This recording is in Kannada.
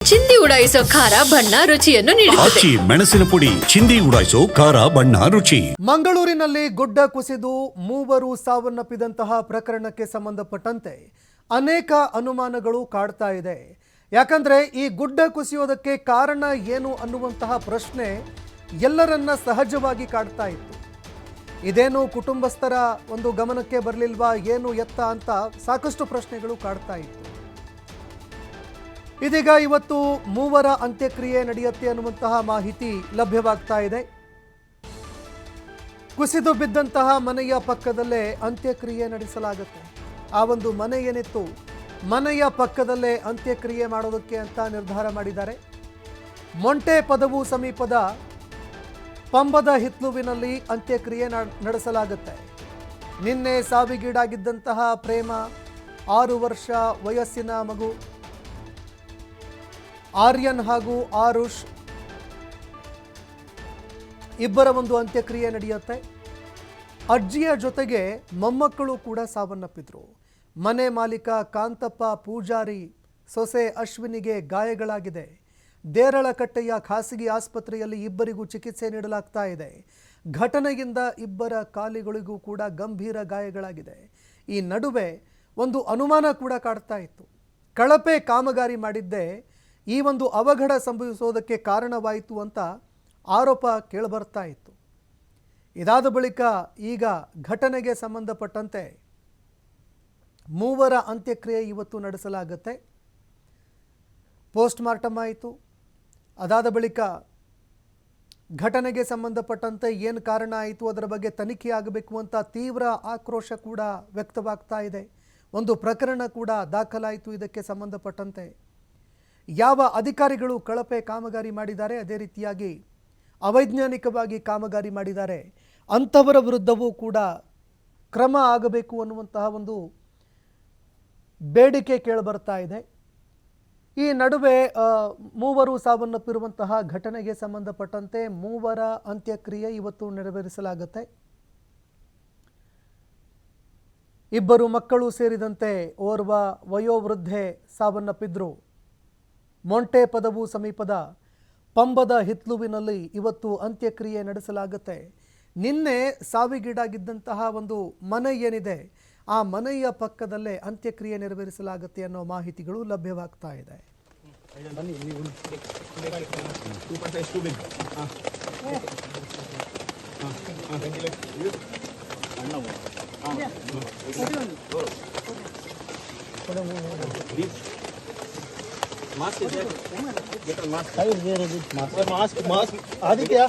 ಚಿಂದಿ ಉಡಾಯಿಸೋ ಖಾರ ಬಣ್ಣ ರುಚಿಯನ್ನು ನೀಡುತ್ತದೆ. ಆಚಿ ಮೆಣಸಿನ ಪುಡಿ ಚಿಂದಿ ಉಡಾಯಿಸೋ ಖಾರ ಬಣ್ಣ ರುಚಿ. ಮಂಗಳೂರಿನಲ್ಲಿ ಗುಡ್ಡ ಕುಸಿದು ಮೂವರು ಸಾವನ್ನಪ್ಪಿದಂತಹ ಪ್ರಕರಣಕ್ಕೆ ಸಂಬಂಧಪಟ್ಟಂತೆ ಅನೇಕ ಅನುಮಾನಗಳು ಕಾಡ್ತಾ ಇದೆ. ಯಾಕಂದ್ರೆ ಈ ಗುಡ್ಡ ಕುಸಿಯೋದಕ್ಕೆ ಕಾರಣ ಏನು ಅನ್ನುವಂತಹ ಪ್ರಶ್ನೆ ಎಲ್ಲರನ್ನ ಸಹಜವಾಗಿ ಕಾಡ್ತಾ ಇತ್ತು. ಇದೇನು ಕುಟುಂಬಸ್ಥರ ಒಂದು ಗಮನಕ್ಕೆ ಬರಲಿಲ್ವಾ, ಏನು ಎತ್ತ ಅಂತ ಸಾಕಷ್ಟು ಪ್ರಶ್ನೆಗಳು ಕಾಡ್ತಾ ಇತ್ತು. ಇದೀಗ ಇವತ್ತು ಮೂವರ ಅಂತ್ಯಕ್ರಿಯೆ ನಡೆಯುತ್ತೆ ಅನ್ನುವಂತಹ ಮಾಹಿತಿ ಲಭ್ಯವಾಗ್ತಾ ಇದೆ. ಕುಸಿದು ಬಿದ್ದಂತಹ ಮನೆಯ ಪಕ್ಕದಲ್ಲೇ ಅಂತ್ಯಕ್ರಿಯೆ ನಡೆಸಲಾಗುತ್ತೆ. ಆ ಒಂದು ಮನೆ ಏನಿತ್ತು, ಮನೆಯ ಪಕ್ಕದಲ್ಲೇ ಅಂತ್ಯಕ್ರಿಯೆ ಮಾಡೋದಕ್ಕೆ ಅಂತ ನಿರ್ಧಾರ ಮಾಡಿದ್ದಾರೆ. ಮೊಂಟೆ ಪದವು ಸಮೀಪದ ಪಂಬದ ಹಿತ್ಲುವಿನಲ್ಲಿ ಅಂತ್ಯಕ್ರಿಯೆ ನಡೆಸಲಾಗುತ್ತೆ. ನಿನ್ನೆ ಸಾವಿಗೀಡಾಗಿದ್ದಂತಹ ಪ್ರೇಮ, 6 ವರ್ಷ ವಯಸ್ಸಿನ ಮಗು ಆರ್ಯನ್ ಹಾಗೂ ಆರುಷ್ ಇಬ್ಬರ ಒಂದು ಅಂತ್ಯಕ್ರಿಯೆ ನಡೆಯುತ್ತೆ. ಅಜ್ಜಿಯ ಜೊತೆಗೆ ಮೊಮ್ಮಕ್ಕಳು ಕೂಡ ಸಾವನ್ನಪ್ಪಿದ್ರು. ಮನೆ ಮಾಲೀಕ ಕಾಂತಪ್ಪ ಪೂಜಾರಿ ಸೊಸೆ ಅಶ್ವಿನಿಗೆ ಗಾಯಗಳಾಗಿದೆ. ದೇರಳಕಟ್ಟೆಯ ಖಾಸಗಿ ಆಸ್ಪತ್ರೆಯಲ್ಲಿ ಇಬ್ಬರಿಗೂ ಚಿಕಿತ್ಸೆ ನೀಡಲಾಗ್ತಾ ಇದೆ. ಘಟನೆಯಿಂದ ಇಬ್ಬರ ಕಾಲಿಗಳಿಗೂ ಕೂಡ ಗಂಭೀರ ಗಾಯಗಳಾಗಿದೆ. ಈ ನಡುವೆ ಒಂದು ಅನುಮಾನ ಕೂಡ ಕಾಡ್ತಾ ಇತ್ತು. ಕಳಪೆ ಕಾಮಗಾರಿ ಮಾಡಿದ್ದೇ ಈ ಒಂದು ಅವಘಡ ಸಂಭವಿಸೋದಕ್ಕೆ ಕಾರಣವಾಯಿತು ಅಂತ ಆರೋಪ ಕೇಳಿಬರ್ತಾ ಇತ್ತು. ಇದಾದ ಬಳಿಕ ಈಗ ಘಟನೆಗೆ ಸಂಬಂಧಪಟ್ಟಂತೆ ಮೂವರ ಅಂತ್ಯಕ್ರಿಯೆ ಇವತ್ತು ನಡೆಸಲಾಗುತ್ತೆ. ಪೋಸ್ಟ್ ಮಾರ್ಟಮ್ ಆಯಿತು. ಅದಾದ ಬಳಿಕ ಘಟನೆಗೆ ಸಂಬಂಧಪಟ್ಟಂತೆ ಏನು ಕಾರಣ ಆಯಿತು ಅದರ ಬಗ್ಗೆ ತನಿಖೆ ಆಗಬೇಕು ಅಂತ ತೀವ್ರ ಆಕ್ರೋಶ ಕೂಡ ವ್ಯಕ್ತವಾಗ್ತಾ ಇದೆ. ಒಂದು ಪ್ರಕರಣ ಕೂಡ ದಾಖಲಾಯಿತು ಇದಕ್ಕೆ ಸಂಬಂಧಪಟ್ಟಂತೆ. ಯಾವ ಅಧಿಕಾರಿಗಳು ಕಳಪೆ ಕಾಮಗಾರಿ ಮಾಡಿದ್ದಾರೆ, ಅದೇ ರೀತಿಯಾಗಿ ಅವೈಜ್ಞಾನಿಕವಾಗಿ ಕಾಮಗಾರಿ ಮಾಡಿದ್ದಾರೆ, ಅಂಥವರ ವಿರುದ್ಧವೂ ಕೂಡ ಕ್ರಮ ಆಗಬೇಕು ಅನ್ನುವಂತಹ ಒಂದು ಬೇಡಿಕೆ ಕೇಳಿಬರ್ತಾ ಇದೆ. ಈ ನಡುವೆ ಮೂವರು ಸಾವನ್ನಪ್ಪಿರುವಂತಹ ಘಟನೆಗೆ ಸಂಬಂಧಪಟ್ಟಂತೆ ಮೂವರ ಅಂತ್ಯಕ್ರಿಯೆ ಇವತ್ತು ನೆರವೇರಿಸಲಾಗುತ್ತೆ. ಇಬ್ಬರು ಮಕ್ಕಳು ಸೇರಿದಂತೆ ಓರ್ವ ವಯೋವೃದ್ಧೆ ಸಾವನ್ನಪ್ಪಿದ್ರು. ಮೊಂಟೆ ಪದವು ಸಮೀಪದ ಪಂಬದ ಹಿತ್ಲುವಿನಲ್ಲಿ ಇವತ್ತು ಅಂತ್ಯಕ್ರಿಯೆ ನಡೆಸಲಾಗುತ್ತೆ. ನಿನ್ನೆ ಸಾವಿಗೀಡಾಗಿದ್ದಂತಹ ಒಂದು ಮನೆ ಏನಿದೆ, ಆ ಮನೆಯ ಪಕ್ಕದಲ್ಲೇ ಅಂತ್ಯಕ್ರಿಯೆ ನೆರವೇರಿಸಲಾಗುತ್ತೆ ಅನ್ನೋ ಮಾಹಿತಿಗಳು ಲಭ್ಯವಾಗ್ತಾ ಇದೆ. मास्क आदित्य